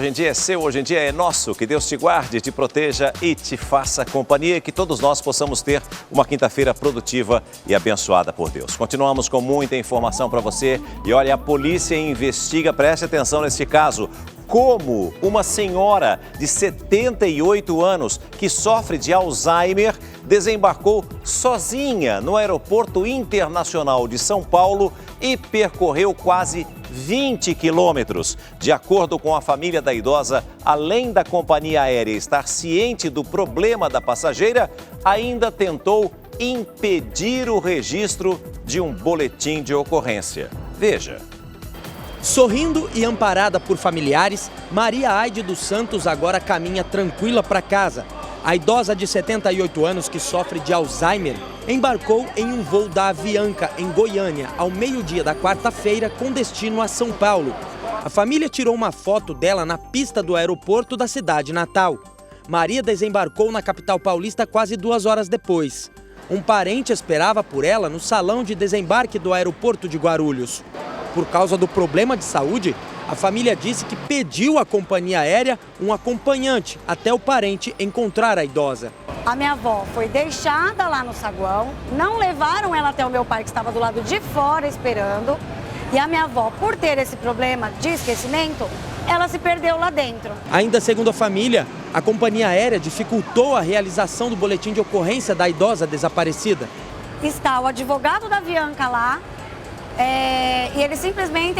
Hoje em dia é seu, hoje em dia é nosso. Que Deus te guarde, te proteja e te faça companhia. Que todos nós possamos ter uma quinta-feira produtiva e abençoada por Deus. Continuamos com muita informação para você. E olha, a polícia investiga, preste atenção nesse caso. Como uma senhora de 78 anos que sofre de Alzheimer desembarcou sozinha no Aeroporto Internacional de São Paulo e percorreu quase 20 quilômetros. De acordo com a família da idosa, além da companhia aérea estar ciente do problema da passageira, ainda tentou impedir o registro de um boletim de ocorrência. Veja. Sorrindo e amparada por familiares, Maria Aide dos Santos agora caminha tranquila para casa. A idosa de 78 anos que sofre de Alzheimer embarcou em um voo da Avianca em Goiânia ao meio-dia da quarta-feira com destino a São Paulo. A família tirou uma foto dela na pista do aeroporto da cidade natal. Maria desembarcou na capital paulista quase 2 horas depois. Um parente esperava por ela no salão de desembarque do aeroporto de Guarulhos. Por causa do problema de saúde, a família disse que pediu à companhia aérea um acompanhante até o parente encontrar a idosa. A minha avó foi deixada lá no saguão, não levaram ela até o meu pai que estava do lado de fora esperando. E a minha avó, por ter esse problema de esquecimento, ela se perdeu lá dentro. Ainda segundo a família, a companhia aérea dificultou a realização do boletim de ocorrência da idosa desaparecida. Está o advogado da Avianca lá. E eles simplesmente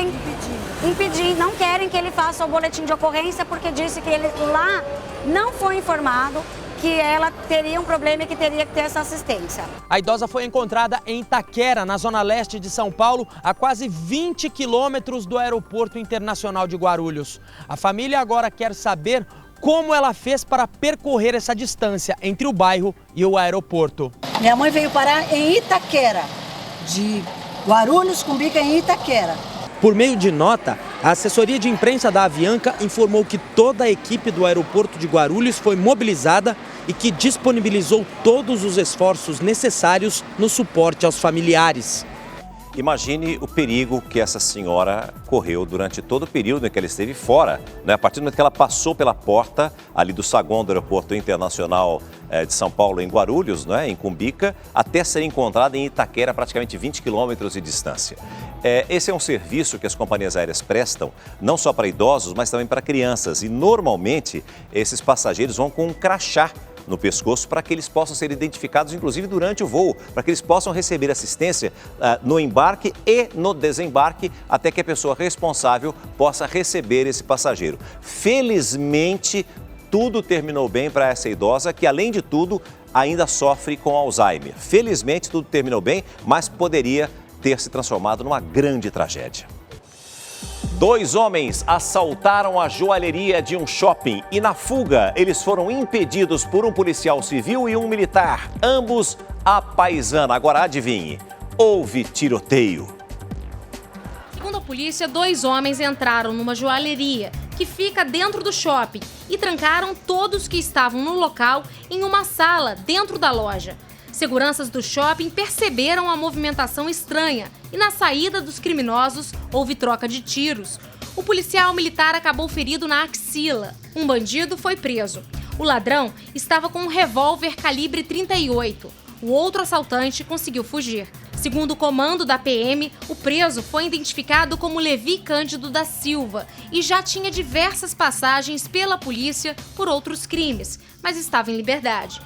impedindo, não querem que ele faça o boletim de ocorrência porque disse que ele lá não foi informado que ela teria um problema e que teria que ter essa assistência. A idosa foi encontrada em Itaquera, na zona leste de São Paulo, a quase 20 quilômetros do Aeroporto Internacional de Guarulhos. A família agora quer saber como ela fez para percorrer essa distância entre o bairro e o aeroporto. Minha mãe veio parar em Itaquera, de Guarulhos com bica em Itaquera. Por meio de nota, a assessoria de imprensa da Avianca informou que toda a equipe do aeroporto de Guarulhos foi mobilizada e que disponibilizou todos os esforços necessários no suporte aos familiares. Imagine o perigo que essa senhora correu durante todo o período em que ela esteve fora, né? A partir do momento que ela passou pela porta ali do saguão do Aeroporto Internacional de São Paulo, em Guarulhos, né? Em Cumbica, até ser encontrada em Itaquera, praticamente 20 quilômetros de distância. Esse é um serviço que as companhias aéreas prestam, não só para idosos, mas também para crianças. E normalmente esses passageiros vão com um crachá no pescoço para que eles possam ser identificados, inclusive durante o voo, para que eles possam receber assistência no embarque e no desembarque, até que a pessoa responsável possa receber esse passageiro. Felizmente, tudo terminou bem para essa idosa, que além de tudo, ainda sofre com Alzheimer. Felizmente, tudo terminou bem, mas poderia ter se transformado numa grande tragédia. 2 homens assaltaram a joalheria de um shopping e na fuga eles foram impedidos por um policial civil e um militar, ambos à paisana. Agora adivinhe, houve tiroteio. Segundo a polícia, 2 homens entraram numa joalheria que fica dentro do shopping e trancaram todos que estavam no local em uma sala dentro da loja. Seguranças do shopping perceberam a movimentação estranha e na saída dos criminosos houve troca de tiros. O policial militar acabou ferido na axila. Um bandido foi preso. O ladrão estava com um revólver calibre 38. O outro assaltante conseguiu fugir. Segundo o comando da PM, o preso foi identificado como Levi Cândido da Silva e já tinha diversas passagens pela polícia por outros crimes, mas estava em liberdade.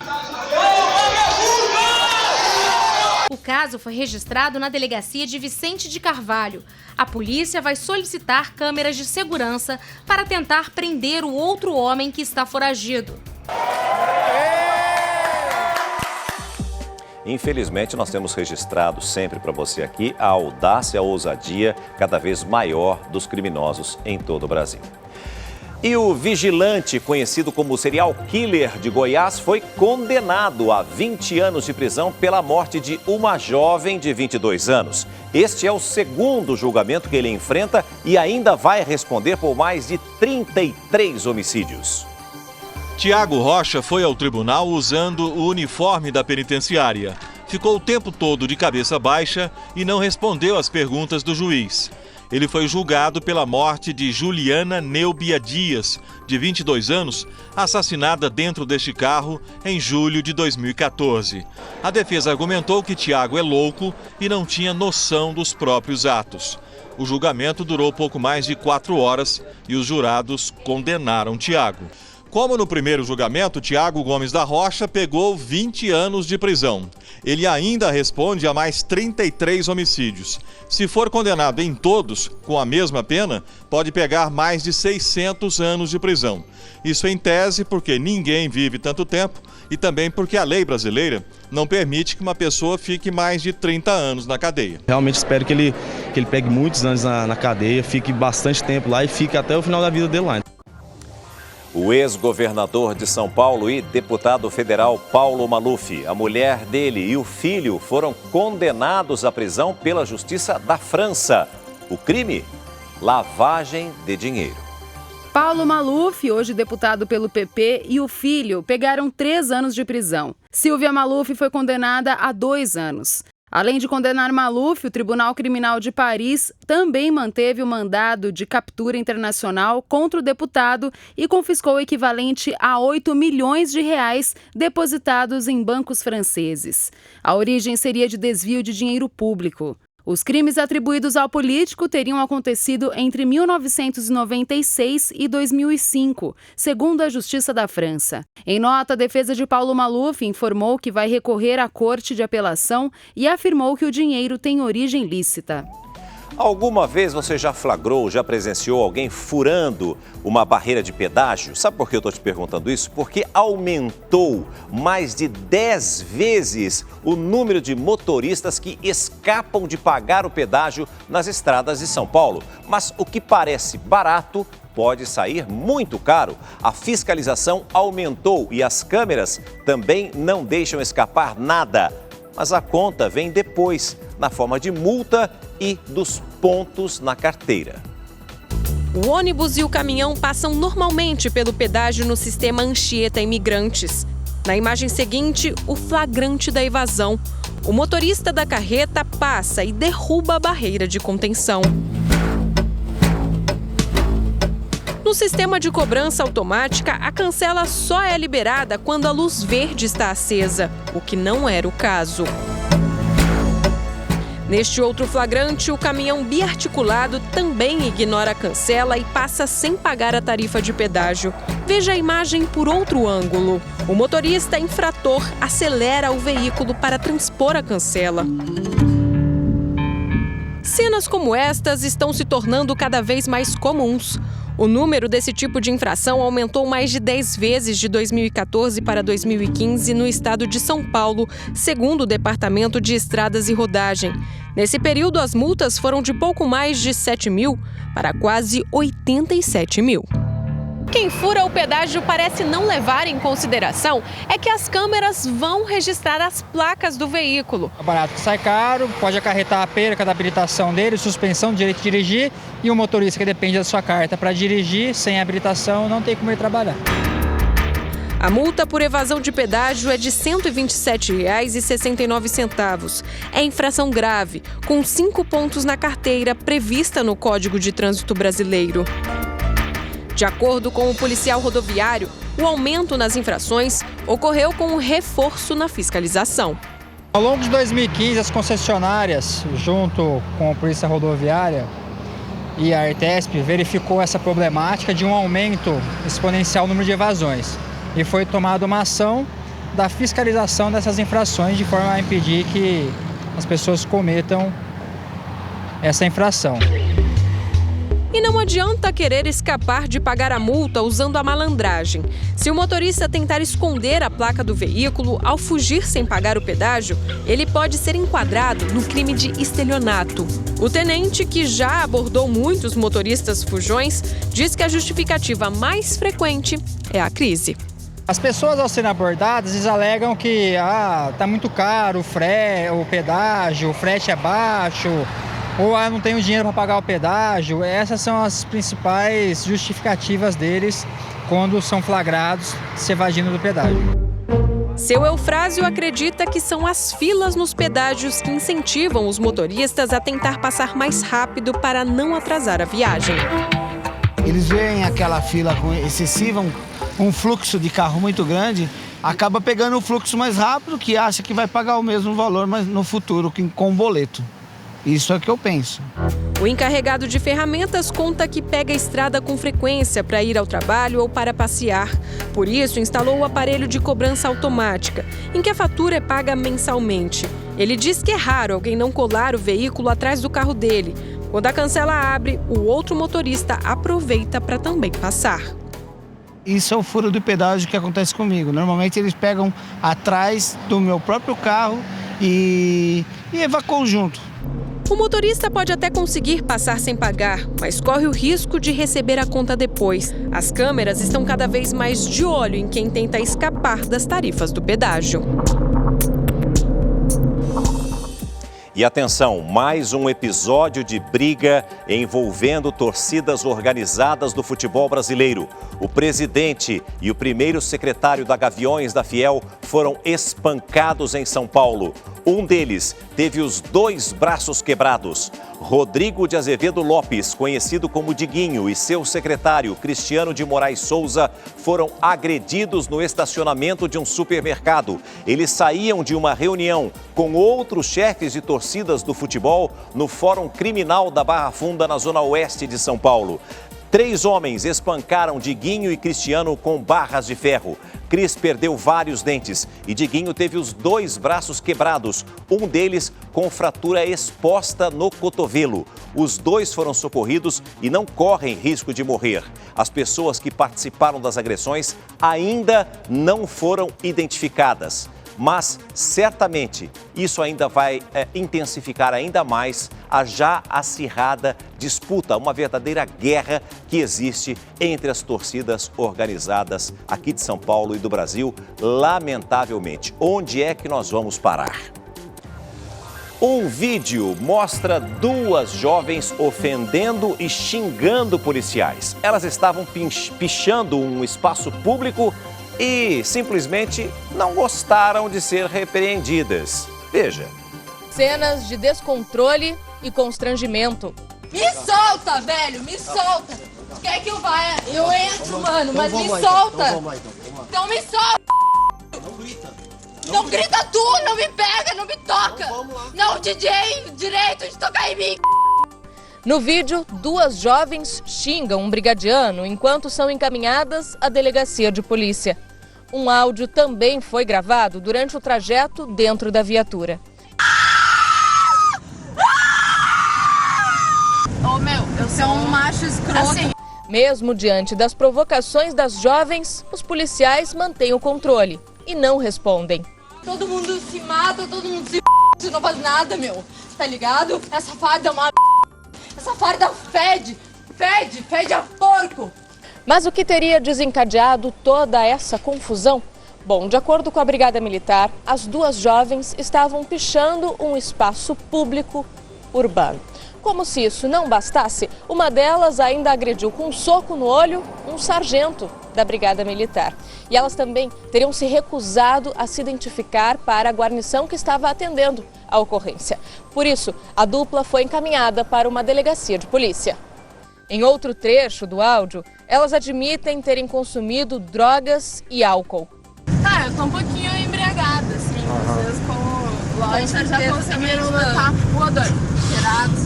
O caso foi registrado na delegacia de Vicente de Carvalho. A polícia vai solicitar câmeras de segurança para tentar prender o outro homem que está foragido. Infelizmente, nós temos registrado sempre para você aqui a audácia, a ousadia cada vez maior dos criminosos em todo o Brasil. E o vigilante, conhecido como serial killer de Goiás, foi condenado a 20 anos de prisão pela morte de uma jovem de 22 anos. Este é o segundo julgamento que ele enfrenta e ainda vai responder por mais de 33 homicídios. Tiago Rocha foi ao tribunal usando o uniforme da penitenciária. Ficou o tempo todo de cabeça baixa e não respondeu às perguntas do juiz. Ele foi julgado pela morte de Juliana Neubia Dias, de 22 anos, assassinada dentro deste carro em julho de 2014. A defesa argumentou que Tiago é louco e não tinha noção dos próprios atos. O julgamento durou pouco mais de 4 horas e os jurados condenaram Tiago. Como no primeiro julgamento, Tiago Gomes da Rocha pegou 20 anos de prisão. Ele ainda responde a mais 33 homicídios. Se for condenado em todos, com a mesma pena, pode pegar mais de 600 anos de prisão. Isso em tese porque ninguém vive tanto tempo e também porque a lei brasileira não permite que uma pessoa fique mais de 30 anos na cadeia. Realmente espero que ele pegue muitos anos na cadeia, fique bastante tempo lá e fique até o final da vida dele lá. O ex-governador de São Paulo e deputado federal Paulo Maluf, a mulher dele e o filho foram condenados à prisão pela Justiça da França. O crime? Lavagem de dinheiro. Paulo Maluf, hoje deputado pelo PP, e o filho pegaram 3 anos de prisão. Silvia Maluf foi condenada a 2 anos. Além de condenar Maluf, o Tribunal Criminal de Paris também manteve o mandado de captura internacional contra o deputado e confiscou o equivalente a 8 milhões de reais depositados em bancos franceses. A origem seria de desvio de dinheiro público. Os crimes atribuídos ao político teriam acontecido entre 1996 e 2005, segundo a Justiça da França. Em nota, a defesa de Paulo Maluf informou que vai recorrer à Corte de Apelação e afirmou que o dinheiro tem origem lícita. Alguma vez você já flagrou, já presenciou alguém furando uma barreira de pedágio? Sabe por que eu estou te perguntando isso? Porque aumentou mais de 10 vezes o número de motoristas que escapam de pagar o pedágio nas estradas de São Paulo. Mas o que parece barato pode sair muito caro. A fiscalização aumentou e as câmeras também não deixam escapar nada. Mas a conta vem depois, na forma de multa e dos pontos na carteira. O ônibus e o caminhão passam normalmente pelo pedágio no sistema Anchieta Imigrantes. Na imagem seguinte, o flagrante da evasão. O motorista da carreta passa e derruba a barreira de contenção. No sistema de cobrança automática, a cancela só é liberada quando a luz verde está acesa, o que não era o caso. Neste outro flagrante, o caminhão biarticulado também ignora a cancela e passa sem pagar a tarifa de pedágio. Veja a imagem por outro ângulo. O motorista infrator acelera o veículo para transpor a cancela. Cenas como estas estão se tornando cada vez mais comuns. O número desse tipo de infração aumentou mais de 10 vezes de 2014 para 2015 no estado de São Paulo, segundo o Departamento de Estradas e Rodagem. Nesse período, as multas foram de pouco mais de 7 mil para quase 87 mil. Quem fura o pedágio parece não levar em consideração é que as câmeras vão registrar as placas do veículo. É barato que sai caro, pode acarretar a perca da habilitação dele, suspensão do direito de dirigir, e o motorista que depende da sua carta para dirigir sem habilitação não tem como ele trabalhar. A multa por evasão de pedágio é de R$ 127,69. É infração grave, com 5 pontos na carteira prevista no Código de Trânsito Brasileiro. De acordo com o policial rodoviário, o aumento nas infrações ocorreu com um reforço na fiscalização. Ao longo de 2015, as concessionárias, junto com a Polícia Rodoviária e a Artesp, verificou essa problemática de um aumento exponencial no número de evasões. E foi tomada uma ação da fiscalização dessas infrações de forma a impedir que as pessoas cometam essa infração. E não adianta querer escapar de pagar a multa usando a malandragem. Se o motorista tentar esconder a placa do veículo ao fugir sem pagar o pedágio, ele pode ser enquadrado no crime de estelionato. O tenente, que já abordou muitos motoristas fujões, diz que a justificativa mais frequente é a crise. As pessoas, ao serem abordadas, eles alegam que tá muito caro o pedágio, o frete é baixo, ou não tenho dinheiro para pagar o pedágio. Essas são as principais justificativas deles quando são flagrados se evadindo do pedágio. Seu Eufrásio acredita que são as filas nos pedágios que incentivam os motoristas a tentar passar mais rápido para não atrasar a viagem. Eles veem aquela fila excessiva, um fluxo de carro muito grande, acaba pegando o fluxo mais rápido, que acha que vai pagar o mesmo valor, mas no futuro com boleto. Isso é o que eu penso. O encarregado de ferramentas conta que pega a estrada com frequência para ir ao trabalho ou para passear. Por isso, instalou o aparelho de cobrança automática, em que a fatura é paga mensalmente. Ele diz que é raro alguém não colar o veículo atrás do carro dele. Quando a cancela abre, o outro motorista aproveita para também passar. Isso é o furo do pedágio que acontece comigo. Normalmente eles pegam atrás do meu próprio carro e evacuam junto. O motorista pode até conseguir passar sem pagar, mas corre o risco de receber a conta depois. As câmeras estão cada vez mais de olho em quem tenta escapar das tarifas do pedágio. E atenção, mais um episódio de briga envolvendo torcidas organizadas do futebol brasileiro. O presidente e o primeiro secretário da Gaviões da Fiel foram espancados em São Paulo. Um deles teve os 2 braços quebrados. Rodrigo de Azevedo Lopes, conhecido como Diguinho, e seu secretário, Cristiano de Moraes Souza, foram agredidos no estacionamento de um supermercado. Eles saíam de uma reunião com outros chefes de torcidas do futebol no Fórum Criminal da Barra Funda, na zona oeste de São Paulo. 3 homens espancaram Diguinho e Cristiano com barras de ferro. Cris perdeu vários dentes e Diguinho teve os 2 braços quebrados, um deles com fratura exposta no cotovelo. Os 2 foram socorridos e não correm risco de morrer. As pessoas que participaram das agressões ainda não foram identificadas. Mas, certamente, isso ainda vai intensificar ainda mais a já acirrada disputa, uma verdadeira guerra que existe entre as torcidas organizadas aqui de São Paulo e do Brasil, lamentavelmente. Onde é que nós vamos parar? Um vídeo mostra 2 jovens ofendendo e xingando policiais. Elas estavam pichando um espaço público e simplesmente não gostaram de ser repreendidas. Veja. Cenas de descontrole e constrangimento. Me solta, velho, me solta. Quer que eu vá? Eu entro, mano, mas me solta. Então me solta. Não grita tu, não me pega, não me toca. Não, DJ, direito de tocar em mim. No vídeo, 2 jovens xingam um brigadiano enquanto são encaminhadas à delegacia de polícia. Um áudio também foi gravado durante o trajeto dentro da viatura. Ô meu, eu sou um macho escroto. Assim. Mesmo diante das provocações das jovens, os policiais mantêm o controle e não respondem. Todo mundo se mata, todo mundo se não faz nada, meu. Tá ligado? Essa farda é uma... Essa farda fede a porco. Mas o que teria desencadeado toda essa confusão? Bom, de acordo com a Brigada Militar, as 2 jovens estavam pichando um espaço público urbano. Como se isso não bastasse, uma delas ainda agrediu com um soco no olho um sargento da Brigada Militar. E elas também teriam se recusado a se identificar para a guarnição que estava atendendo a ocorrência. Por isso, a dupla foi encaminhada para uma delegacia de polícia. Em outro trecho do áudio, elas admitem terem consumido drogas e álcool. Cara, eu tô um pouquinho embriagada, assim. Vocês, como lógico, já conseguiram notar o odor. Cheirados,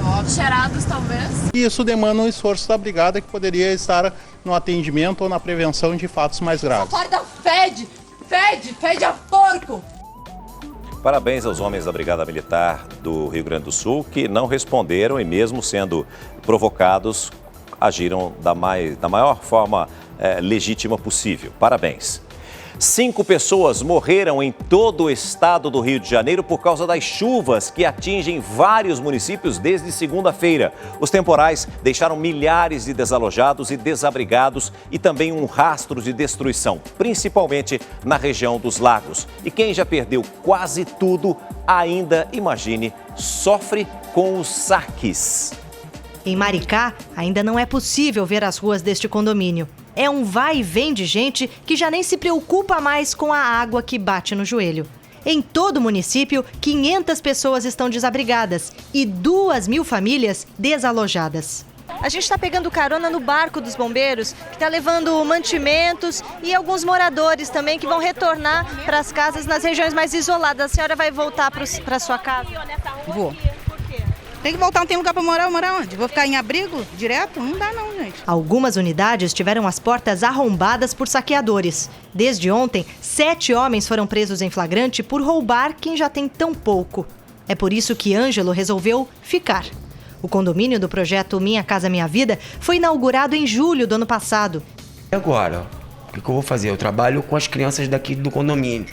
óbvio. Cheirados, talvez. E isso demanda um esforço da brigada que poderia estar no atendimento ou na prevenção de fatos mais graves. Essa farda fede a porco. Parabéns aos homens da Brigada Militar do Rio Grande do Sul que não responderam e mesmo sendo provocados, agiram da maior forma legítima possível. Parabéns. 5 pessoas morreram em todo o estado do Rio de Janeiro por causa das chuvas que atingem vários municípios desde segunda-feira. Os temporais deixaram milhares de desalojados e desabrigados e também um rastro de destruição, principalmente na região dos lagos. E quem já perdeu quase tudo, ainda, imagine, sofre com os saques. Em Maricá, ainda não é possível ver as ruas deste condomínio. É um vai e vem de gente que já nem se preocupa mais com a água que bate no joelho. Em todo o município, 500 pessoas estão desabrigadas e 2.000 famílias desalojadas. A gente está pegando carona no barco dos bombeiros, que está levando mantimentos e alguns moradores também que vão retornar para as casas nas regiões mais isoladas. A senhora vai voltar para sua casa? Vou. Tem que voltar, não tem lugar para morar, morar onde? Vou ficar em abrigo direto? Não dá não, gente. Algumas unidades tiveram as portas arrombadas por saqueadores. Desde ontem, 7 homens foram presos em flagrante por roubar quem já tem tão pouco. É por isso que Ângelo resolveu ficar. O condomínio do projeto Minha Casa Minha Vida foi inaugurado em julho do ano passado. E agora? O que eu vou fazer? Eu trabalho com as crianças daqui do condomínio.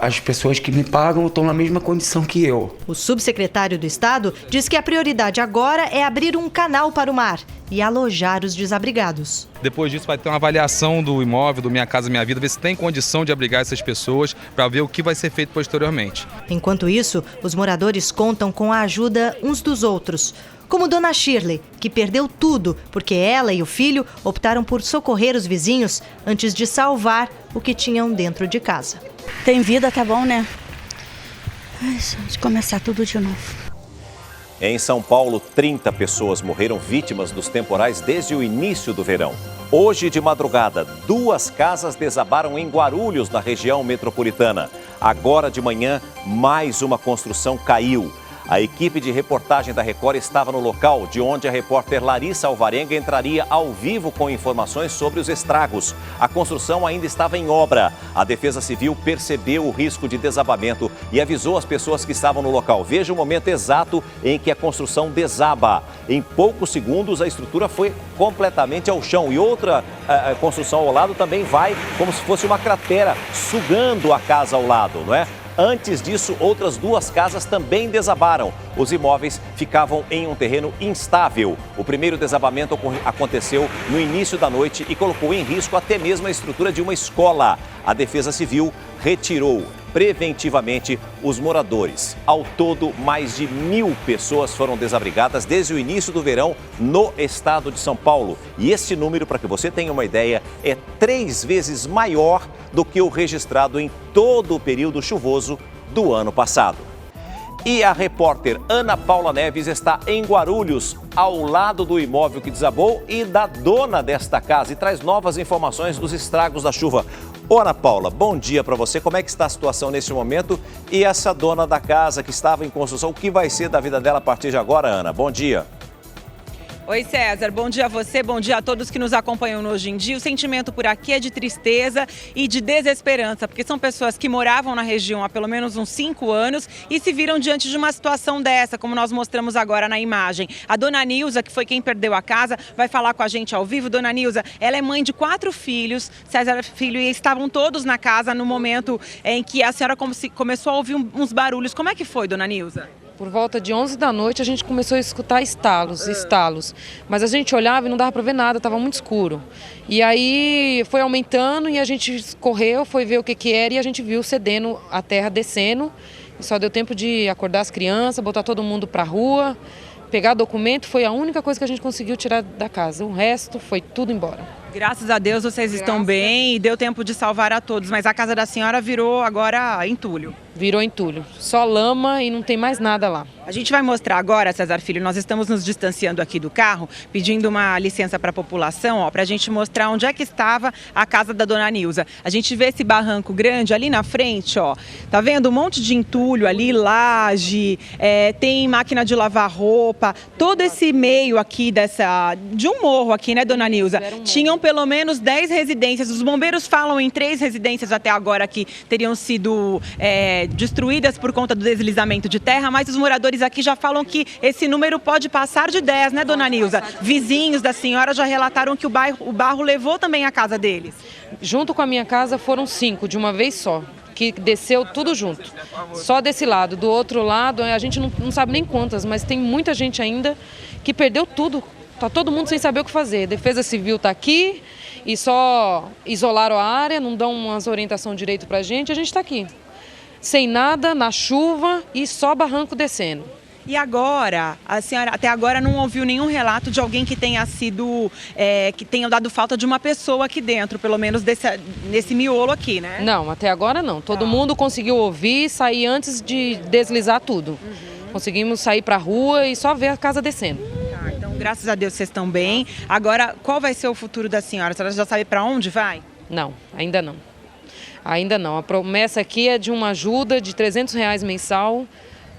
As pessoas que me pagam estão na mesma condição que eu. O subsecretário do Estado diz que a prioridade agora é abrir um canal para o mar e alojar os desabrigados. Depois disso vai ter uma avaliação do imóvel, do Minha Casa Minha Vida, ver se tem condição de abrigar essas pessoas para ver o que vai ser feito posteriormente. Enquanto isso, os moradores contam com a ajuda uns dos outros. Como Dona Shirley, que perdeu tudo porque ela e o filho optaram por socorrer os vizinhos antes de salvar o que tinham dentro de casa. Tem vida, tá bom, né? Ai, de começar tudo de novo. Em São Paulo, 30 pessoas morreram vítimas dos temporais desde o início do verão. Hoje de madrugada, 2 casas desabaram em Guarulhos, na região metropolitana. Agora de manhã, mais uma construção caiu. A equipe de reportagem da Record estava no local, de onde a repórter Larissa Alvarenga entraria ao vivo com informações sobre os estragos. A construção ainda estava em obra. A Defesa Civil percebeu o risco de desabamento e avisou as pessoas que estavam no local. Veja o momento exato em que a construção desaba. Em poucos segundos, a estrutura foi completamente ao chão. E outra construção ao lado também vai como se fosse uma cratera, sugando a casa ao lado, não é? Antes disso, outras 2 casas também desabaram. Os imóveis ficavam em um terreno instável. O primeiro desabamento aconteceu no início da noite e colocou em risco até mesmo a estrutura de uma escola. A Defesa Civil retirou preventivamente os moradores. Ao todo, mais de 1.000 pessoas foram desabrigadas desde o início do verão no estado de São Paulo. E esse número, para que você tenha uma ideia, é 3 vezes maior do que o registrado em todo o período chuvoso do ano passado. E a repórter Ana Paula Neves está em Guarulhos, ao lado do imóvel que desabou e da dona desta casa, e traz novas informações dos estragos da chuva. Ô, Ana Paula, bom dia para você. Como é que está a situação nesse momento? E essa dona da casa que estava em construção, o que vai ser da vida dela a partir de agora, Ana? Bom dia. Oi, César. Bom dia a você, bom dia a todos que nos acompanham no Hoje em Dia. O sentimento por aqui é de tristeza e de desesperança, porque são pessoas que moravam na região há pelo menos uns 5 anos e se viram diante de uma situação dessa, como nós mostramos agora na imagem. A dona Nilza, que foi quem perdeu a casa, vai falar com a gente ao vivo. Dona Nilza, ela é mãe de 4 filhos, César filho, e estavam todos na casa no momento em que a senhora começou a ouvir uns barulhos. Como é que foi, dona Nilza? Por volta de 11 da noite a gente começou a escutar estalos. Mas a gente olhava e não dava para ver nada, estava muito escuro. E aí foi aumentando e a gente correu, foi ver o que era e a gente viu cedendo, a terra descendo. E só deu tempo de acordar as crianças, botar todo mundo para a rua, pegar documento. Foi a única coisa que a gente conseguiu tirar da casa. O resto foi tudo embora. Graças a Deus vocês estão bem e deu tempo de salvar a todos. Mas a casa da senhora virou agora entulho. Virou entulho. Só lama e não tem mais nada lá. A gente vai mostrar agora, César Filho, nós estamos nos distanciando aqui do carro, pedindo uma licença para a população, para a gente mostrar onde é que estava a casa da dona Nilza. A gente vê esse barranco grande ali na frente, ó. Tá vendo um monte de entulho ali, laje, tem máquina de lavar roupa, todo esse meio aqui de um morro aqui, né, dona Nilza? Tinham pelo menos 10 residências. Os bombeiros falam em 3 residências até agora que teriam sido destruídas por conta do deslizamento de terra, mas os moradores aqui já falam que esse número pode passar de 10, né, dona Nilza? Vizinhos da senhora já relataram que o barro levou também a casa deles. Junto com a minha casa foram 5, de uma vez só, que desceu tudo junto. Só desse lado. Do outro lado, a gente não sabe nem quantas, mas tem muita gente ainda que perdeu tudo. Tá todo mundo sem saber o que fazer. Defesa Civil está aqui e só isolaram a área, não dão umas orientação direito pra gente, a gente está aqui. Sem nada, na chuva e só barranco descendo. E agora, a senhora até agora não ouviu nenhum relato de alguém que tenha sido, que tenha dado falta de uma pessoa aqui dentro, pelo menos nesse miolo aqui, né? Não, até agora não. Todo mundo conseguiu ouvir e sair antes de deslizar tudo. Conseguimos sair para a rua e só ver a casa descendo. Então, graças a Deus, vocês estão bem. Agora, qual vai ser o futuro da senhora? A senhora já sabe para onde vai? Não, ainda não. Ainda não. A promessa aqui é de uma ajuda de R$300 mensal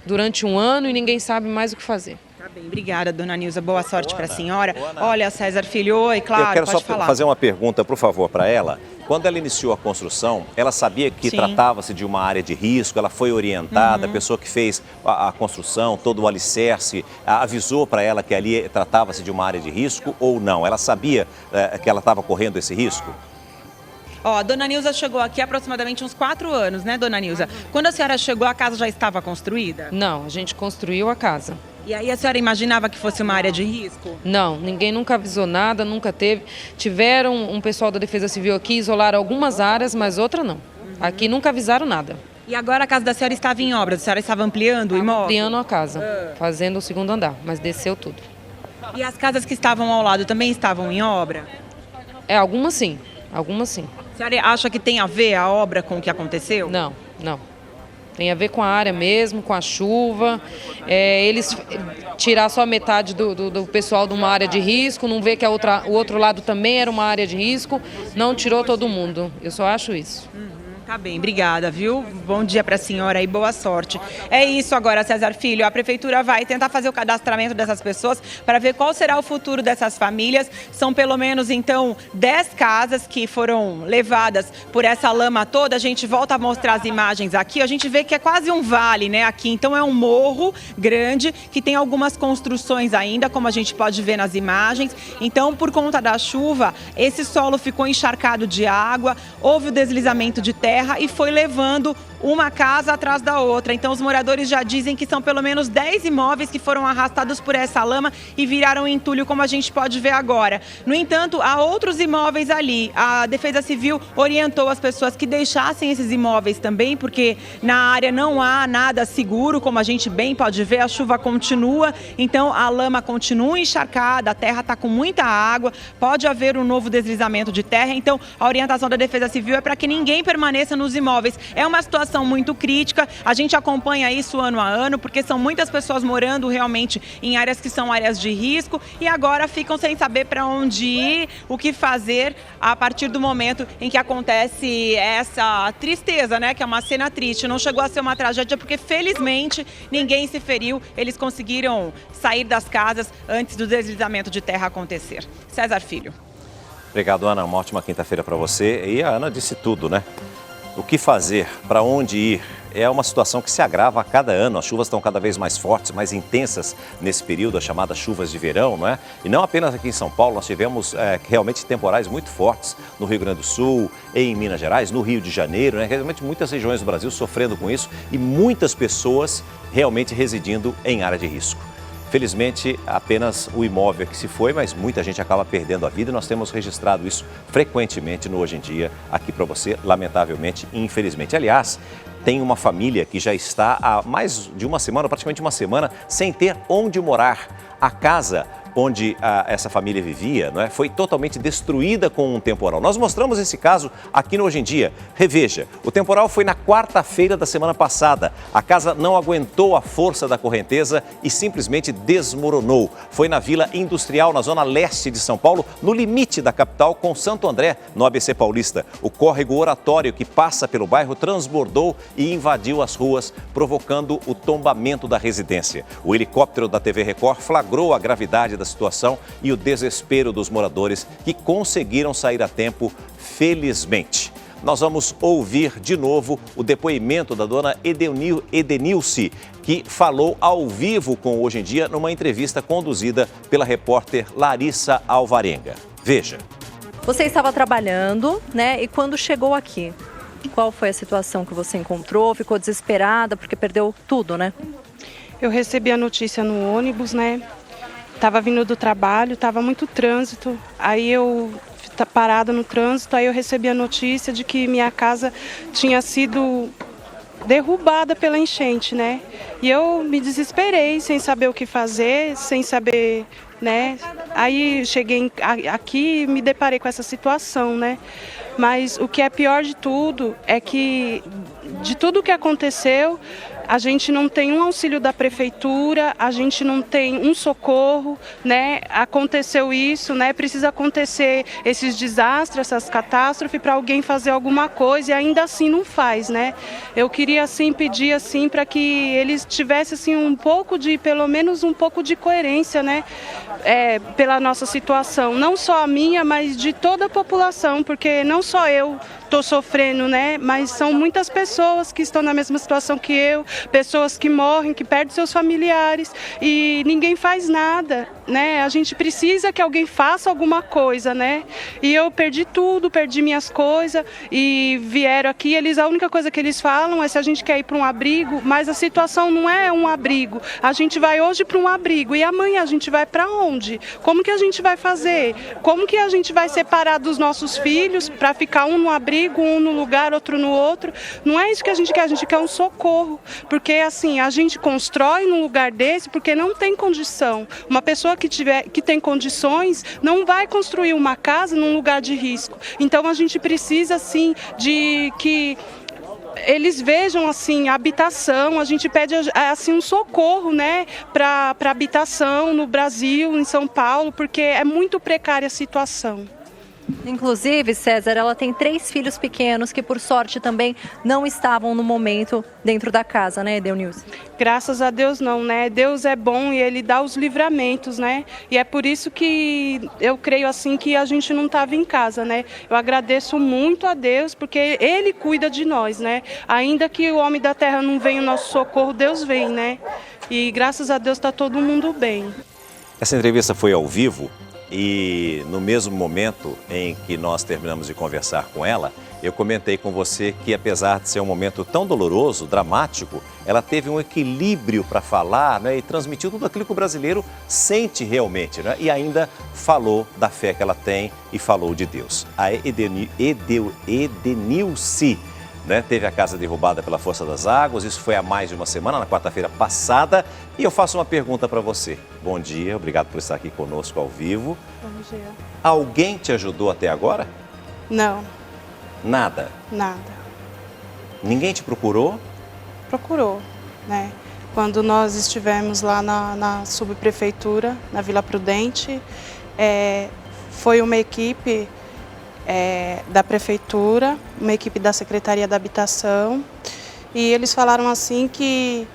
durante um ano e ninguém sabe mais o que fazer. Tá bem, obrigada, dona Nilza. Boa sorte para a senhora. Olha, César Filho, oi, claro, eu quero pode só falar. fazer uma pergunta, por favor, para ela. Quando ela iniciou a construção, ela sabia que tratava-se de uma área de risco, ela foi orientada, a pessoa que fez a construção, todo o alicerce, avisou para ela que ali tratava-se de uma área de risco ou não? Ela sabia que ela estava correndo esse risco? Ó, a dona Nilza chegou aqui há aproximadamente uns 4 anos, né, dona Nilza? Quando a senhora chegou, a casa já estava construída? Não, a gente construiu a casa. E aí a senhora imaginava que fosse uma área de risco? Não, ninguém nunca avisou nada, nunca teve. Tiveram um pessoal da Defesa Civil aqui, isolaram algumas áreas, mas outra não. Aqui nunca avisaram nada. E agora a casa da senhora estava em obras? A senhora estava ampliando o imóvel? Ampliando a casa, fazendo o segundo andar, mas desceu tudo. E as casas que estavam ao lado também estavam em obra? Algumas sim, algumas sim. A senhora acha que tem a ver a obra com o que aconteceu? Não, não. Tem a ver com a área mesmo, com a chuva. Eles tirar só metade do pessoal de uma área de risco, não ver que o outro lado também era uma área de risco, não tirou todo mundo. Eu só acho isso. Tá bem, obrigada, viu? Bom dia para a senhora e boa sorte. É isso agora, César Filho. A prefeitura vai tentar fazer o cadastramento dessas pessoas para ver qual será o futuro dessas famílias. São pelo menos, então, 10 casas que foram levadas por essa lama toda. A gente volta a mostrar as imagens aqui. A gente vê que é quase um vale, né, aqui. Então é um morro grande que tem algumas construções ainda, como a gente pode ver nas imagens. Então, por conta da chuva, esse solo ficou encharcado de água, houve o deslizamento de terra e foi levando uma casa atrás da outra. Então os moradores já dizem que são pelo menos 10 imóveis que foram arrastados por essa lama e viraram entulho, como a gente pode ver agora. No entanto, há outros imóveis ali. A Defesa Civil orientou as pessoas que deixassem esses imóveis também, porque na área não há nada seguro, como a gente bem pode ver, a chuva continua, então a lama continua encharcada, a terra está com muita água, pode haver um novo deslizamento de terra, então a orientação da Defesa Civil é para que ninguém permaneça nos imóveis. É uma situação muito crítica, a gente acompanha isso ano a ano, porque são muitas pessoas morando realmente em áreas que são áreas de risco e agora ficam sem saber para onde ir, o que fazer a partir do momento em que acontece essa tristeza, né? Que é uma cena triste. Não chegou a ser uma tragédia porque felizmente ninguém se feriu, eles conseguiram sair das casas antes do deslizamento de terra acontecer. César Filho. Obrigado, Ana. Uma ótima quinta-feira para você. E a Ana disse tudo, né? O que fazer, para onde ir, é uma situação que se agrava a cada ano. As chuvas estão cada vez mais fortes, mais intensas nesse período, as chamadas chuvas de verão, não é? E não apenas aqui em São Paulo, nós tivemos realmente temporais muito fortes no Rio Grande do Sul, em Minas Gerais, no Rio de Janeiro, né? Realmente muitas regiões do Brasil sofrendo com isso e muitas pessoas realmente residindo em área de risco. Felizmente, apenas o imóvel que se foi, mas muita gente acaba perdendo a vida e nós temos registrado isso frequentemente no Hoje em Dia aqui para você, lamentavelmente e infelizmente. Aliás, tem uma família que já está há mais de uma semana, praticamente uma semana, sem ter onde morar. A casa onde essa família vivia, não é, foi totalmente destruída com um temporal. Nós mostramos esse caso aqui no Hoje em Dia. Reveja, o temporal foi na quarta-feira da semana passada. A casa não aguentou a força da correnteza e simplesmente desmoronou. Foi na Vila Industrial, na zona leste de São Paulo, no limite da capital com Santo André, no ABC Paulista. O córrego Oratório, que passa pelo bairro, transbordou e invadiu as ruas, provocando o tombamento da residência. O helicóptero da TV Record flagrou a gravidade da situação e o desespero dos moradores que conseguiram sair a tempo, felizmente. Nós vamos ouvir de novo o depoimento da dona Edenilce, que falou ao vivo com o Hoje em Dia numa entrevista conduzida pela repórter Larissa Alvarenga. Veja. Você estava trabalhando, né? E quando chegou aqui, qual foi a situação que você encontrou? Ficou desesperada porque perdeu tudo, né? Eu recebi a notícia no ônibus, né? Tava vindo do trabalho, tava muito trânsito. Aí eu parada no trânsito, aí eu recebi a notícia de que minha casa tinha sido derrubada pela enchente, né? E eu me desesperei, sem saber o que fazer, sem saber, né? Aí cheguei aqui e me deparei com essa situação, né? Mas o que é pior de tudo é que, de tudo que aconteceu, a gente não tem um auxílio da prefeitura, a gente não tem um socorro, né? Aconteceu isso, né? Precisa acontecer esses desastres, essas catástrofes para alguém fazer alguma coisa e ainda assim não faz, né? Eu queria assim pedir assim para que eles tivessem assim um pouco de, pelo menos um pouco de coerência, né? Pela nossa situação, não só a minha, mas de toda a população, porque não só eu estou sofrendo, né? Mas são muitas pessoas que estão na mesma situação que eu, pessoas que morrem, que perdem seus familiares e ninguém faz nada, né? A gente precisa que alguém faça alguma coisa, né? E eu perdi tudo, perdi minhas coisas e vieram aqui, a única coisa que eles falam é se a gente quer ir para um abrigo, mas a situação não é um abrigo. A gente vai hoje para um abrigo e amanhã a gente vai para onde? Como que a gente vai fazer? Como que a gente vai separar dos nossos filhos para ficar um no abrigo, um no lugar, outro no outro? Não é isso que a gente quer um socorro. Porque assim, a gente constrói num lugar desse porque não tem condição. Uma pessoa que tem condições não vai construir uma casa num lugar de risco. Então a gente precisa assim de que eles vejam assim a habitação, a gente pede assim um socorro, né, para habitação no Brasil, em São Paulo, porque é muito precária a situação. Inclusive, César, ela tem 3 filhos pequenos que, por sorte, também não estavam no momento dentro da casa, né, Edeunilson? Graças a Deus não, né? Deus é bom e Ele dá os livramentos, né? E é por isso que eu creio assim que a gente não estava em casa, né? Eu agradeço muito a Deus porque Ele cuida de nós, né? Ainda que o homem da terra não venha o nosso socorro, Deus vem, né? E graças a Deus está todo mundo bem. Essa entrevista foi ao vivo. E no mesmo momento em que nós terminamos de conversar com ela, eu comentei com você que, apesar de ser um momento tão doloroso, dramático, ela teve um equilíbrio para falar, né, e transmitiu tudo aquilo que o brasileiro sente realmente, né, e ainda falou da fé que ela tem e falou de Deus. A Edenilce, né, teve a casa derrubada pela força das águas, isso foi há mais de uma semana, na quarta-feira passada. E eu faço uma pergunta para você. Bom dia, obrigado por estar aqui conosco ao vivo. Bom dia. Alguém te ajudou até agora? Não. Nada? Nada. Ninguém te procurou? Procurou, né? Quando nós estivemos lá na subprefeitura, na Vila Prudente, foi uma equipe da prefeitura, uma equipe da Secretaria da Habitação, e eles falaram assim que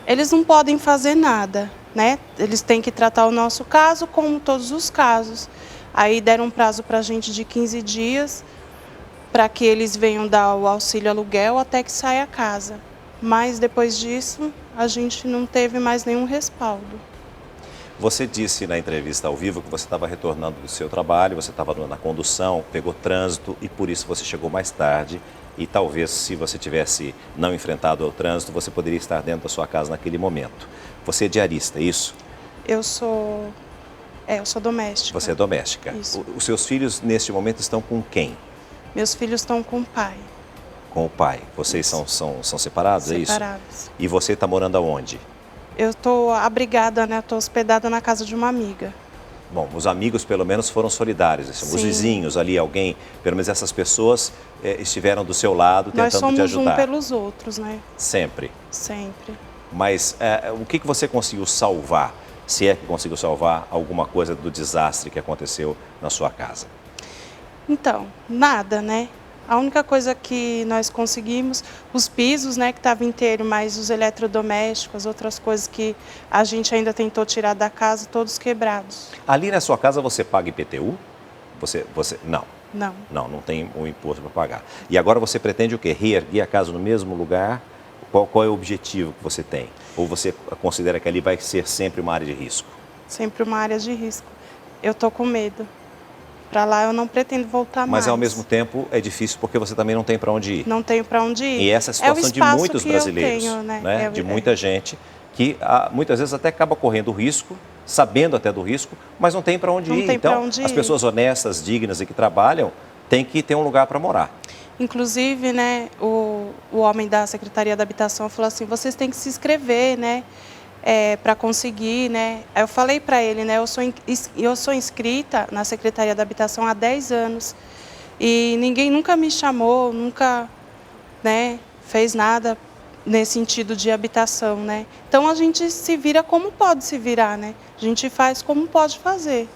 eles não podem fazer nada, né? Eles têm que tratar o nosso caso como todos os casos. Aí deram um prazo para a gente de 15 dias para que eles venham dar o auxílio aluguel até que saia a casa. Mas depois disso, a gente não teve mais nenhum respaldo. Você disse na entrevista ao vivo que você estava retornando do seu trabalho, você estava na condução, pegou trânsito e por isso você chegou mais tarde. E talvez, se você tivesse não enfrentado o trânsito, você poderia estar dentro da sua casa naquele momento. Você é diarista, é isso? Eu sou doméstica. Você é doméstica. Isso. Os seus filhos, neste momento, estão com quem? Meus filhos estão com o pai. Com o pai. Vocês são separados, é isso? Separados. E você está morando aonde? Eu estou abrigada, né? Estou hospedada na casa de uma amiga. Bom, os amigos pelo menos foram solidários, assim, os vizinhos ali, alguém, pelo menos essas pessoas estiveram do seu lado tentando te ajudar. Nós somos um pelos outros, né? Sempre? Sempre. Mas o que você conseguiu salvar, se é que conseguiu salvar alguma coisa do desastre que aconteceu na sua casa? Então, nada, né? A única coisa que nós conseguimos, os pisos, né, que estavam inteiros, mas os eletrodomésticos, as outras coisas que a gente ainda tentou tirar da casa, todos quebrados. Ali na sua casa você paga IPTU? Não. Não. Não tem um imposto para pagar. E agora você pretende o quê? Reerguer a casa no mesmo lugar? Qual é o objetivo que você tem? Ou você considera que ali vai ser sempre uma área de risco? Sempre uma área de risco. Eu estou com medo. Para lá eu não pretendo voltar mais. Mas ao mesmo tempo é difícil porque você também não tem para onde ir. Não tenho para onde ir. E essa é a situação de muitos brasileiros, né? De muita gente que muitas vezes até acaba correndo risco, sabendo até do risco, mas não tem para onde ir. Então, as pessoas honestas, dignas e que trabalham têm que ter um lugar para morar. Inclusive, né, o o homem da Secretaria da Habitação falou assim, vocês têm que se inscrever, né? Para conseguir, né? Aí eu falei para ele, né? Eu sou inscrita na Secretaria da Habitação há 10 anos e ninguém nunca me chamou, nunca, né, fez nada nesse sentido de habitação, né? Então a gente se vira como pode se virar, né? A gente faz como pode fazer.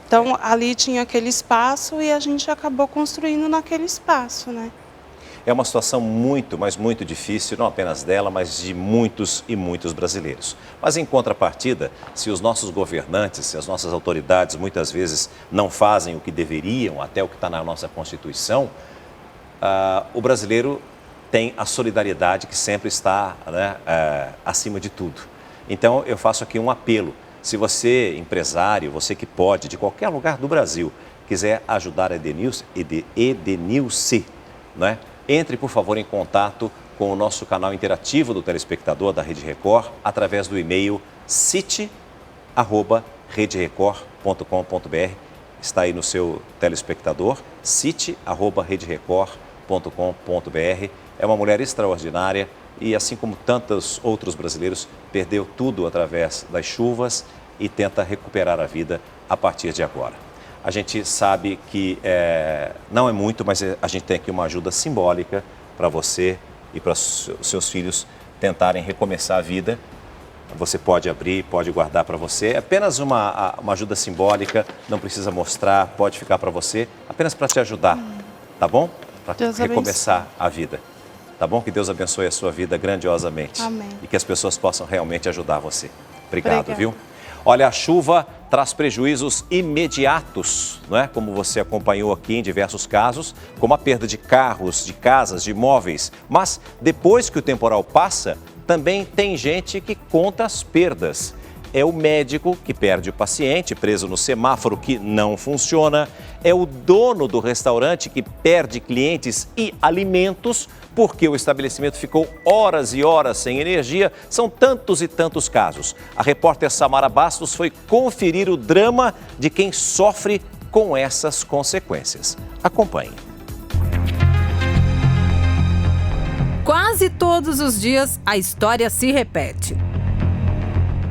Então ali tinha aquele espaço e a gente acabou construindo naquele espaço, né? É uma situação muito, mas muito difícil, não apenas dela, mas de muitos e muitos brasileiros. Mas em contrapartida, se os nossos governantes, se as nossas autoridades muitas vezes não fazem o que deveriam, até o que está na nossa Constituição, o brasileiro tem a solidariedade que sempre está, né, acima de tudo. Então eu faço aqui um apelo. Se você, empresário, você que pode, de qualquer lugar do Brasil, quiser ajudar a Edenilce, né? Entre, por favor, em contato com o nosso canal interativo do telespectador da Rede Record através do e-mail cite@rederecord.com.br. Está aí no seu telespectador, cite@rederecord.com.br. É uma mulher extraordinária e, assim como tantos outros brasileiros, perdeu tudo através das chuvas e tenta recuperar a vida a partir de agora. A gente sabe que não é muito, mas a gente tem aqui uma ajuda simbólica para você e para os seus filhos tentarem recomeçar a vida. Você pode abrir, pode guardar para você. É apenas uma ajuda simbólica, não precisa mostrar, pode ficar para você, apenas para te ajudar, tá bom? Para recomeçar a vida. Tá bom? Que Deus abençoe a sua vida grandiosamente. Amém. E que as pessoas possam realmente ajudar você. Obrigado, viu? Olha, a chuva traz prejuízos imediatos, não é? Como você acompanhou aqui em diversos casos, como a perda de carros, de casas, de imóveis. Mas depois que o temporal passa, também tem gente que conta as perdas. É o médico que perde o paciente preso no semáforo que não funciona. É o dono do restaurante que perde clientes e alimentos porque o estabelecimento ficou horas e horas sem energia. São tantos e tantos casos. A repórter Samara Bastos foi conferir o drama de quem sofre com essas consequências. Acompanhe. Quase todos os dias a história se repete.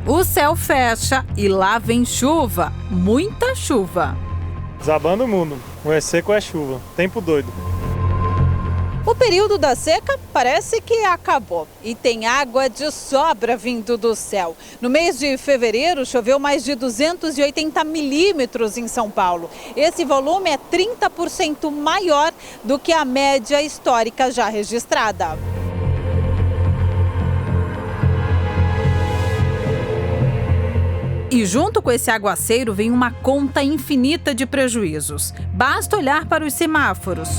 O céu fecha e lá vem chuva, muita chuva. Desabando o mundo, ou é seco ou é chuva, tempo doido. O período da seca parece que acabou e tem água de sobra vindo do céu. No mês de fevereiro choveu mais de 280 milímetros em São Paulo. Esse volume é 30% maior do que a média histórica já registrada. E junto com esse aguaceiro vem uma conta infinita de prejuízos. Basta olhar para os semáforos.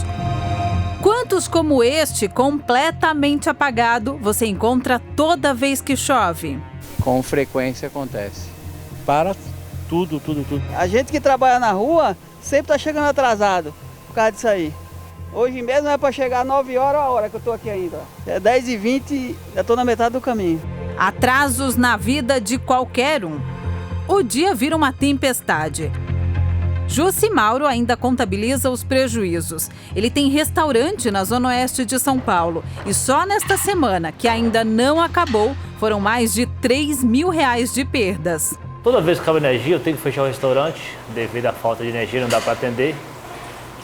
Quantos como este, completamente apagado, você encontra toda vez que chove? Com frequência acontece. Para tudo. A gente que trabalha na rua sempre está chegando atrasado por causa disso aí. Hoje mesmo é para chegar 9 horas a hora que eu estou aqui ainda. É 10h20, já estou na metade do caminho. Atrasos na vida de qualquer um. O dia vira uma tempestade. Jussi Mauro ainda contabiliza os prejuízos. Ele tem restaurante na zona oeste de São Paulo. E só nesta semana, que ainda não acabou, foram mais de R$3.000 de perdas. Toda vez que acaba energia, eu tenho que fechar o restaurante. Devido à falta de energia, não dá para atender.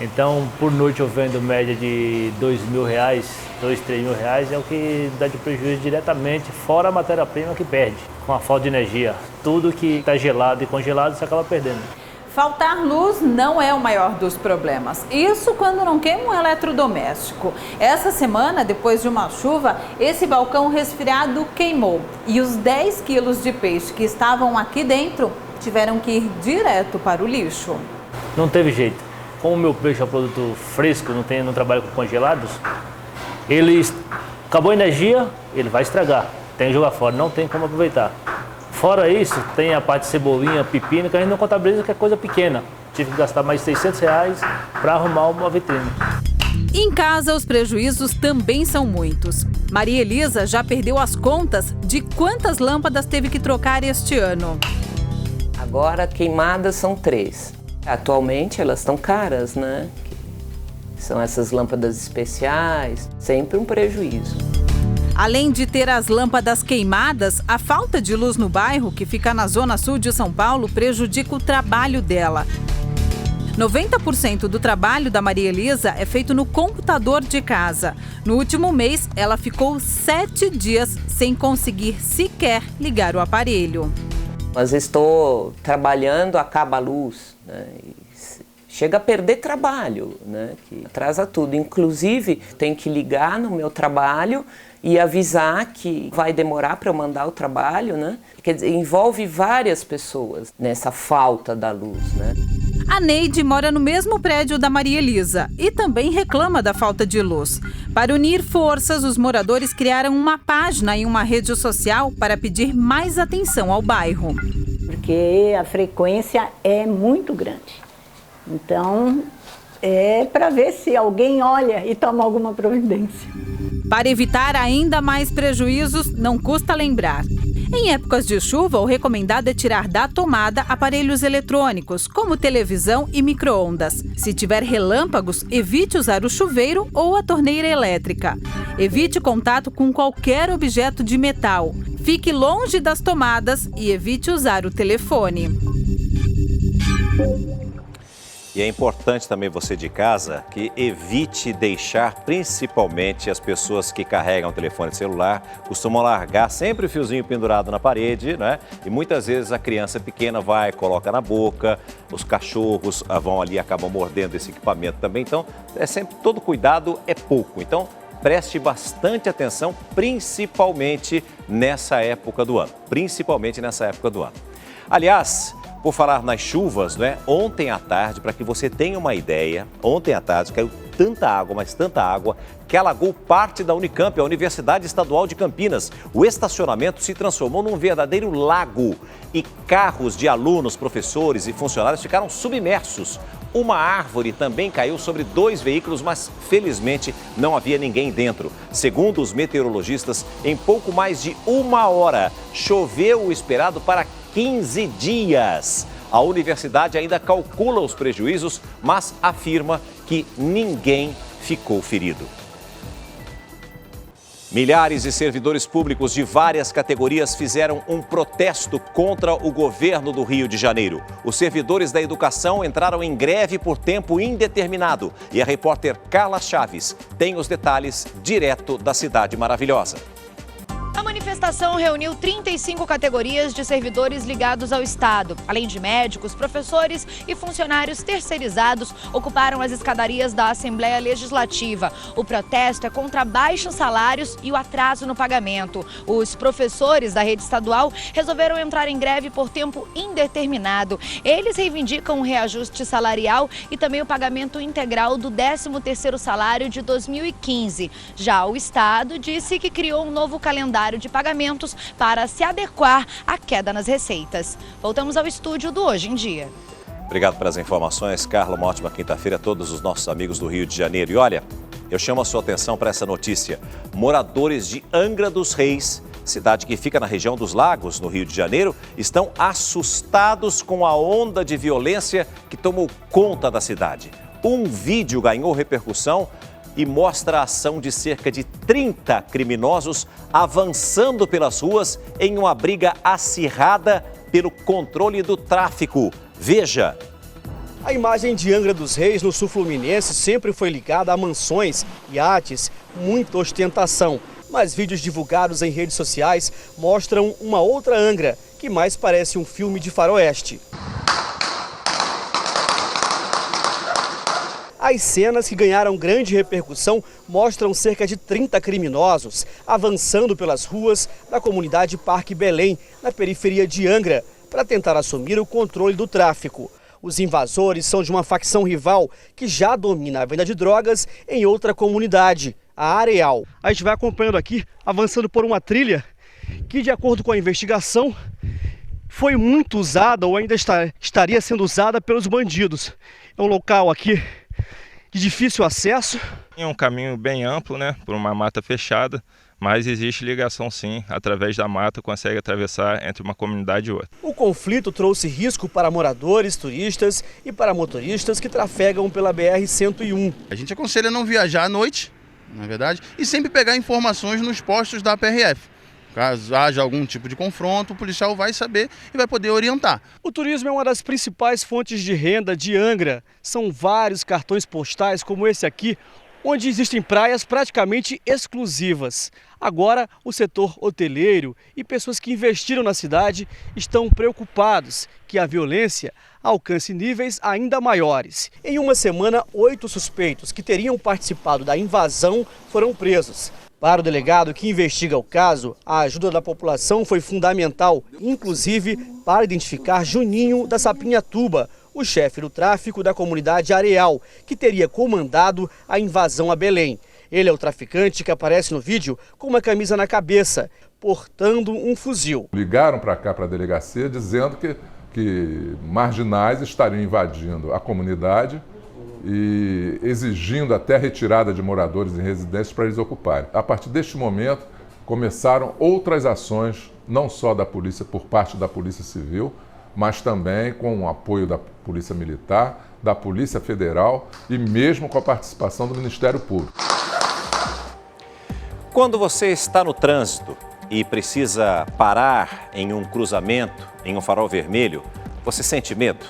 Então, por noite eu vendo média de R$2.000, R$3.000, é o que dá de prejuízo diretamente, fora a matéria-prima que perde, com a falta de energia. Tudo que está gelado e congelado, você acaba perdendo. Faltar luz não é o maior dos problemas. Isso quando não queima um eletrodoméstico. Essa semana, depois de uma chuva, esse balcão resfriado queimou. E os 10 quilos de peixe que estavam aqui dentro tiveram que ir direto para o lixo. Não teve jeito. Como o meu peixe é um produto fresco, não trabalho com congelados, acabou a energia, ele vai estragar. Tem que jogar fora, não tem como aproveitar. Fora isso, tem a parte de cebolinha, pepino, que a gente não contabiliza, que é coisa pequena. Tive que gastar mais de R$600 para arrumar uma vitrine. Em casa, os prejuízos também são muitos. Maria Elisa já perdeu as contas de quantas lâmpadas teve que trocar este ano. Agora, queimadas são 3. Atualmente, elas estão caras, né? São essas lâmpadas especiais, sempre um prejuízo. Além de ter as lâmpadas queimadas, a falta de luz no bairro, que fica na zona sul de São Paulo, prejudica o trabalho dela. 90% do trabalho da Maria Elisa é feito no computador de casa. No último mês, ela ficou 7 dias sem conseguir sequer ligar o aparelho. Mas estou trabalhando, acaba a luz, né? Chega a perder trabalho, né? Que atrasa tudo. Inclusive, tenho que ligar no meu trabalho e avisar que vai demorar para eu mandar o trabalho, né? Quer dizer, envolve várias pessoas nessa falta da luz, né? A Neide mora no mesmo prédio da Maria Elisa e também reclama da falta de luz. Para unir forças, os moradores criaram uma página em uma rede social para pedir mais atenção ao bairro. Porque a frequência é muito grande. Então, é para ver se alguém olha e toma alguma providência. Para evitar ainda mais prejuízos, não custa lembrar. Em épocas de chuva, o recomendado é tirar da tomada aparelhos eletrônicos, como televisão e micro-ondas. Se tiver relâmpagos, evite usar o chuveiro ou a torneira elétrica. Evite contato com qualquer objeto de metal. Fique longe das tomadas e evite usar o telefone. E é importante também você de casa que evite deixar principalmente as pessoas que carregam o telefone celular, costumam largar sempre o fiozinho pendurado na parede, né? E muitas vezes a criança pequena vai, coloca na boca, os cachorros vão ali e acabam mordendo esse equipamento também. Então, sempre todo cuidado é pouco. Então, preste bastante atenção, principalmente nessa época do ano. Aliás, por falar nas chuvas, né? Ontem à tarde, para que você tenha uma ideia, ontem à tarde caiu tanta água, mas tanta água, que alagou parte da Unicamp, a Universidade Estadual de Campinas. O estacionamento se transformou num verdadeiro lago e carros de alunos, professores e funcionários ficaram submersos. Uma árvore também caiu sobre 2 veículos, mas felizmente não havia ninguém dentro. Segundo os meteorologistas, em pouco mais de 1 hora, choveu o esperado para 15 dias. A universidade ainda calcula os prejuízos, mas afirma que ninguém ficou ferido. Milhares de servidores públicos de várias categorias fizeram um protesto contra o governo do Rio de Janeiro. Os servidores da educação entraram em greve por tempo indeterminado. E a repórter Carla Chaves tem os detalhes direto da Cidade Maravilhosa. A manifestação reuniu 35 categorias de servidores ligados ao Estado. Além de médicos, professores e funcionários terceirizados, ocuparam as escadarias da Assembleia Legislativa. O protesto é contra baixos salários e o atraso no pagamento. Os professores da rede estadual resolveram entrar em greve por tempo indeterminado. Eles reivindicam um reajuste salarial e também o pagamento integral do 13º salário de 2015. Já o Estado disse que criou um novo calendário de pagamentos para se adequar à queda nas receitas. Voltamos ao estúdio do Hoje em Dia. Obrigado pelas informações, Carla. Uma ótima quinta-feira a todos os nossos amigos do Rio de Janeiro. E olha, eu chamo a sua atenção para essa notícia. Moradores de Angra dos Reis, cidade que fica na região dos Lagos, no Rio de Janeiro, estão assustados com a onda de violência que tomou conta da cidade. Um vídeo ganhou repercussão e mostra a ação de cerca de 30 criminosos avançando pelas ruas em uma briga acirrada pelo controle do tráfico. Veja. A imagem de Angra dos Reis, no sul fluminense, sempre foi ligada a mansões, iates, muita ostentação. Mas vídeos divulgados em redes sociais mostram uma outra Angra, que mais parece um filme de faroeste. As cenas que ganharam grande repercussão mostram cerca de 30 criminosos avançando pelas ruas da comunidade Parque Belém, na periferia de Angra, para tentar assumir o controle do tráfico. Os invasores são de uma facção rival que já domina a venda de drogas em outra comunidade, a Areal. A gente vai acompanhando aqui, avançando por uma trilha que, de acordo com a investigação, foi muito usada ou ainda estaria sendo usada pelos bandidos. É um local aqui de difícil acesso. É um caminho bem amplo, né, por uma mata fechada, mas existe ligação sim, através da mata consegue atravessar entre uma comunidade e outra. O conflito trouxe risco para moradores, turistas e para motoristas que trafegam pela BR-101. A gente aconselha não viajar à noite, na verdade, e sempre pegar informações nos postos da PRF. Caso haja algum tipo de confronto, o policial vai saber e vai poder orientar. O turismo é uma das principais fontes de renda de Angra. São vários cartões postais como esse aqui, onde existem praias praticamente exclusivas. Agora, o setor hoteleiro e pessoas que investiram na cidade estão preocupados que a violência alcance níveis ainda maiores. Em uma semana, 8 suspeitos que teriam participado da invasão foram presos. Para o delegado que investiga o caso, a ajuda da população foi fundamental, inclusive para identificar Juninho da Sapinhatuba, o chefe do tráfico da comunidade Areal, que teria comandado a invasão a Belém. Ele é o traficante que aparece no vídeo com uma camisa na cabeça, portando um fuzil. Ligaram para cá, para a delegacia, dizendo que marginais estariam invadindo a comunidade e exigindo até a retirada de moradores em residências para eles ocuparem. A partir deste momento, começaram outras ações, não só da polícia, por parte da Polícia Civil, mas também com o apoio da Polícia Militar, da Polícia Federal e mesmo com a participação do Ministério Público. Quando você está no trânsito e precisa parar em um cruzamento, em um farol vermelho, você sente medo?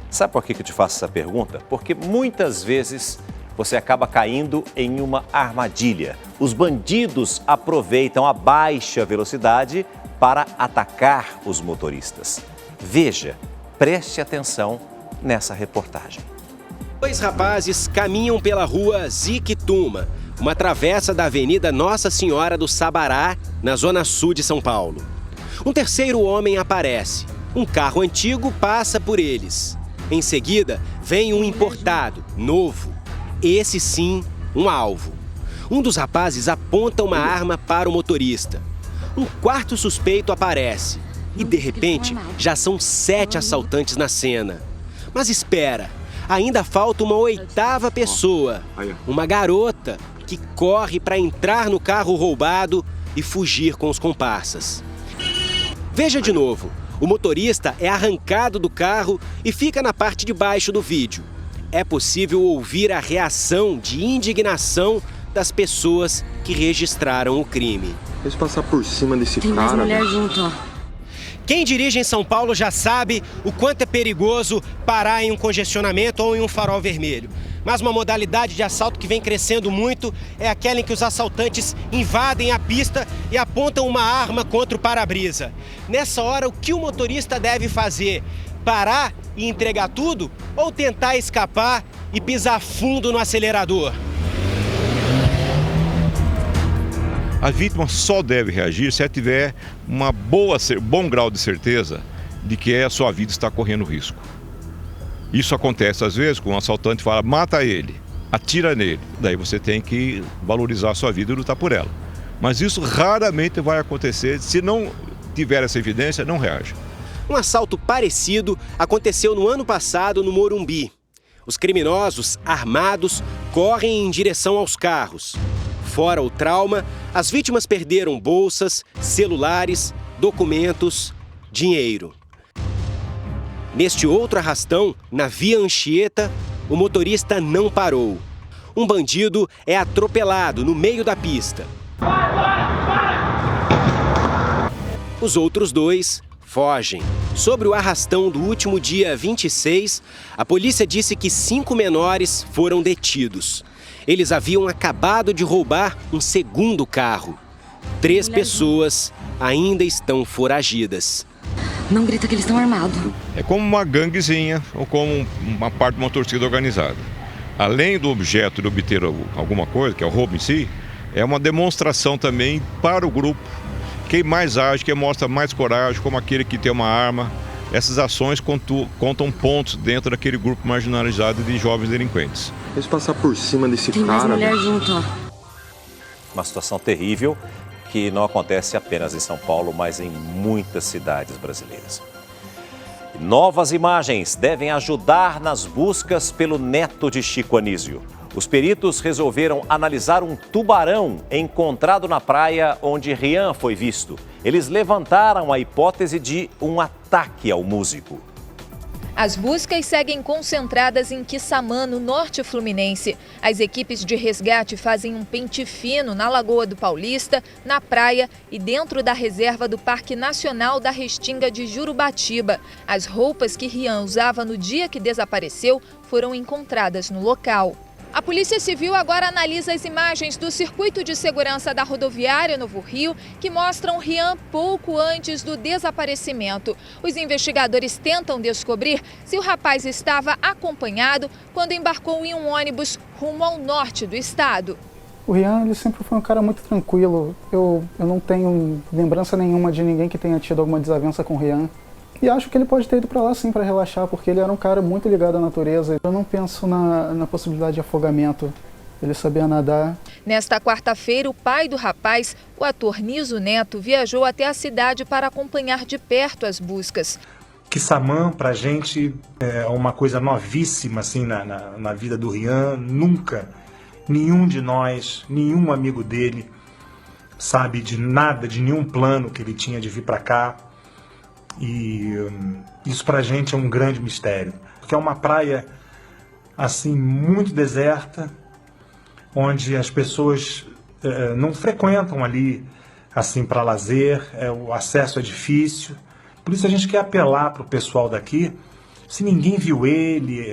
Sabe por que eu te faço essa pergunta? Porque muitas vezes você acaba caindo em uma armadilha. Os bandidos aproveitam a baixa velocidade para atacar os motoristas. Veja, preste atenção nessa reportagem. 2 rapazes caminham pela rua Ziquituma, uma travessa da Avenida Nossa Senhora do Sabará, na zona sul de São Paulo. Um terceiro homem aparece. Um carro antigo passa por eles. Em seguida, vem um importado, novo. Esse sim, um alvo. Um dos rapazes aponta uma arma para o motorista. Um quarto suspeito aparece. E, de repente, já são 7 assaltantes na cena. Mas espera, ainda falta uma 8ª pessoa. Uma garota que corre para entrar no carro roubado e fugir com os comparsas. Veja de novo. O motorista é arrancado do carro e fica na parte de baixo do vídeo. É possível ouvir a reação de indignação das pessoas que registraram o crime. Deixa eu passar por cima desse cara. Tem mais mulher junto, ó. Quem dirige em São Paulo já sabe o quanto é perigoso parar em um congestionamento ou em um farol vermelho. Mas uma modalidade de assalto que vem crescendo muito é aquela em que os assaltantes invadem a pista e apontam uma arma contra o para-brisa. Nessa hora, o que o motorista deve fazer? Parar e entregar tudo ou tentar escapar e pisar fundo no acelerador? A vítima só deve reagir se ela tiver bom grau de certeza de que a sua vida está correndo risco. Isso acontece às vezes com um assaltante fala, mata ele, atira nele. Daí você tem que valorizar a sua vida e lutar por ela. Mas isso raramente vai acontecer. Se não tiver essa evidência, não reage. Um assalto parecido aconteceu no ano passado no Morumbi. Os criminosos, armados, correm em direção aos carros. Fora o trauma, as vítimas perderam bolsas, celulares, documentos, dinheiro. Neste outro arrastão, na Via Anchieta, o motorista não parou. Um bandido é atropelado no meio da pista. Os outros 2 fogem. Sobre o arrastão do último dia 26, a polícia disse que 5 menores foram detidos. Eles haviam acabado de roubar um segundo carro. 3 pessoas ainda estão foragidas. Não grita que eles estão armados. É como uma ganguezinha ou como uma parte de uma torcida organizada. Além do objeto de obter alguma coisa, que é o roubo em si, é uma demonstração também para o grupo. Quem mais age, quem mostra mais coragem, como aquele que tem uma arma. Essas ações contam pontos dentro daquele grupo marginalizado de jovens delinquentes. Deixa eu passar por cima desse cara. Tem mais mulher junto, ó. Uma situação terrível que não acontece apenas em São Paulo, mas em muitas cidades brasileiras. Novas imagens devem ajudar nas buscas pelo neto de Chico Anísio. Os peritos resolveram analisar um tubarão encontrado na praia onde Rian foi visto. Eles levantaram a hipótese de um ataque ao músico. As buscas seguem concentradas em Quissamã, no norte fluminense. As equipes de resgate fazem um pente fino na Lagoa do Paulista, na praia e dentro da reserva do Parque Nacional da Restinga de Jurubatiba. As roupas que Rian usava no dia que desapareceu foram encontradas no local. A Polícia Civil agora analisa as imagens do circuito de segurança da rodoviária Novo Rio, que mostram Rian pouco antes do desaparecimento. Os investigadores tentam descobrir se o rapaz estava acompanhado quando embarcou em um ônibus rumo ao norte do estado. O Rian, ele sempre foi um cara muito tranquilo. Eu não tenho lembrança nenhuma de ninguém que tenha tido alguma desavença com o Rian. E acho que ele pode ter ido para lá sim para relaxar, porque ele era um cara muito ligado à natureza. Eu não penso na possibilidade de afogamento. Ele sabia nadar. Nesta quarta-feira, o pai do rapaz, o ator Niso Neto, viajou até a cidade para acompanhar de perto as buscas. Quissamã, pra gente, é uma coisa novíssima assim, na vida do Rian. Nunca, nenhum de nós, nenhum amigo dele sabe de nada, de nenhum plano que ele tinha de vir para cá. E isso pra gente é um grande mistério, porque é uma praia assim muito deserta, onde as pessoas não frequentam ali assim para lazer, o acesso é difícil. Por isso a gente quer apelar para o pessoal daqui. Se ninguém viu ele,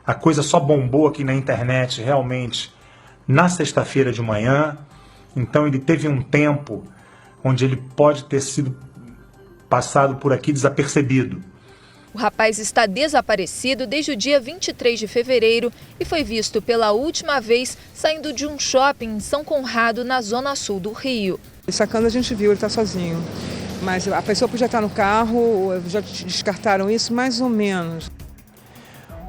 a coisa só bombou aqui na internet realmente na sexta-feira de manhã. Então ele teve um tempo onde ele pode ter sido passado por aqui desapercebido. O rapaz está desaparecido desde o dia 23 de fevereiro e foi visto pela última vez saindo de um shopping em São Conrado, na zona sul do Rio. Sacando a gente viu, ele está sozinho. Mas a pessoa podia estar no carro, já descartaram isso mais ou menos.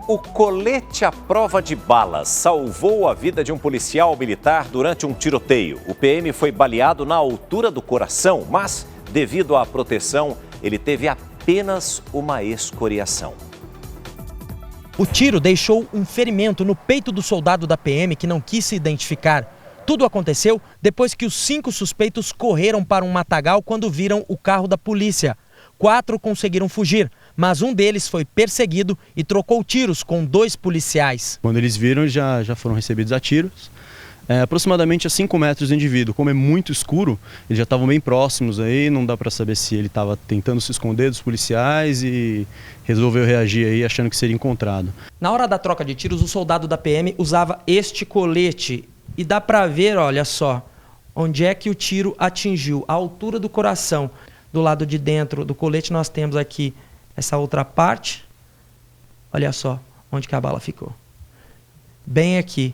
O colete à prova de balas salvou a vida de um policial militar durante um tiroteio. O PM foi baleado na altura do coração, mas devido à proteção, ele teve apenas uma escoriação. O tiro deixou um ferimento no peito do soldado da PM que não quis se identificar. Tudo aconteceu depois que os 5 suspeitos correram para um matagal quando viram o carro da polícia. 4 conseguiram fugir, mas um deles foi perseguido e trocou tiros com 2 policiais. Quando eles viram, já foram recebidos a tiros. Aproximadamente a 5 metros do indivíduo. Como é muito escuro, eles já estavam bem próximos aí, não dá para saber se ele estava tentando se esconder dos policiais e resolveu reagir aí achando que seria encontrado. Na hora da troca de tiros, o soldado da PM usava este colete e dá para ver, olha só, onde é que o tiro atingiu, a altura do coração. Do lado de dentro do colete nós temos aqui essa outra parte, olha só onde que a bala ficou, bem aqui.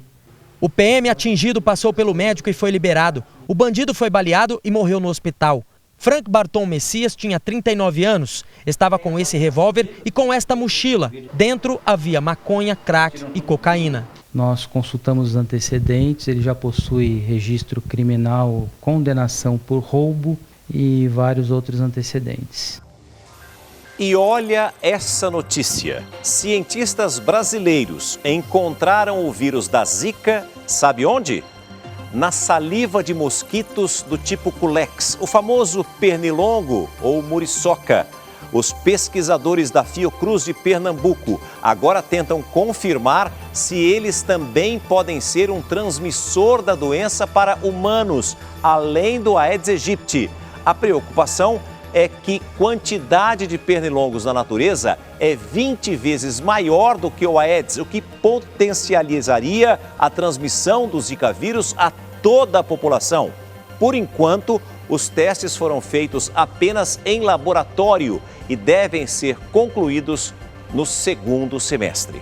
O PM atingido passou pelo médico e foi liberado. O bandido foi baleado e morreu no hospital. Frank Barton Messias tinha 39 anos, estava com esse revólver e com esta mochila. Dentro havia maconha, crack e cocaína. Nós consultamos os antecedentes, ele já possui registro criminal, condenação por roubo e vários outros antecedentes. E olha essa notícia. Cientistas brasileiros encontraram o vírus da Zika, sabe onde? Na saliva de mosquitos do tipo Culex, o famoso pernilongo ou muriçoca. Os pesquisadores da Fiocruz de Pernambuco agora tentam confirmar se eles também podem ser um transmissor da doença para humanos, além do Aedes aegypti. A preocupação é que quantidade de pernilongos na natureza é 20 vezes maior do que o Aedes, o que potencializaria a transmissão do Zika vírus a toda a população. Por enquanto, os testes foram feitos apenas em laboratório e devem ser concluídos no segundo semestre.